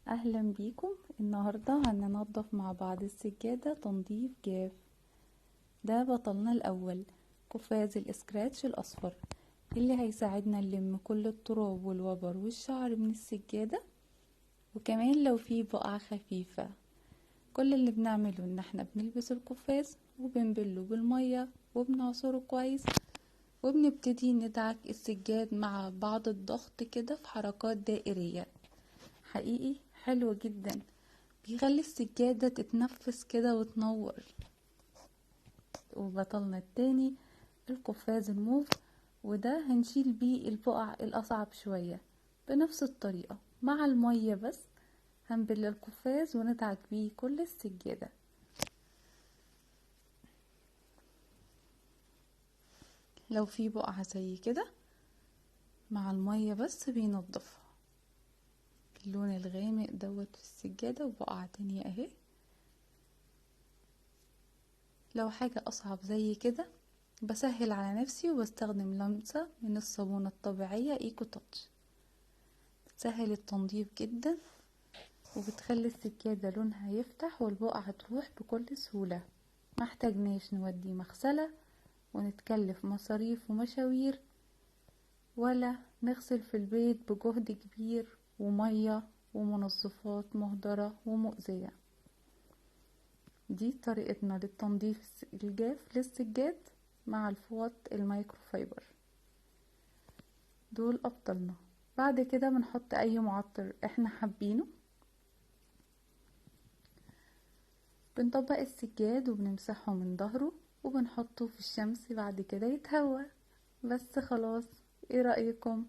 اهلا بيكم. النهاردة هننظف مع بعض السجادة تنظيف جاف. ده بطلنا الاول، قفاز الاسكراتش الاصفر اللي هيساعدنا نلم كل التراب والوبر والشعر من السجادة، وكمان لو في بقع خفيفة. كل اللي بنعمله ان احنا بنلبس القفاز وبنبله بالمية وبنعصره كويس، وبنبتدي ندعك السجاد مع بعض الضغط كده في حركات دائرية. حقيقي حلو جدا، بيخلي السجادة تتنفس كده وتنور. وبطلنا التاني القفاز الموف، وده هنشيل بيه البقع الأصعب شوية بنفس الطريقة مع المية، بس هنبل القفاز وندعك بيه كل السجادة. لو في بقعة زي كده مع المية بس بينضفها. اللون الغامق دوت في السجادة، وبقعة تانية اهي. لو حاجة أصعب زي كده بسهل على نفسي وبستخدم لمسة من الصابونة الطبيعية ايكو تاتش، بتسهل التنظيف جدا وبتخلي السجادة لونها يفتح والبقعة تروح بكل سهولة. محتاجناش نودي مغسلة ونتكلف مصاريف ومشاوير، ولا نغسل في البيت بجهد كبير ومية ومنظفات مهدرة ومؤذية. دي طريقتنا للتنظيف الجاف للسجاد مع الفوط المايكروفايبر. دول ابطالنا. بعد كده بنحط اي معطر احنا حابينه، بنطبق السجاد وبنمسحه من ظهره وبنحطه في الشمس، بعد كده يتهوى. بس خلاص، ايه رأيكم؟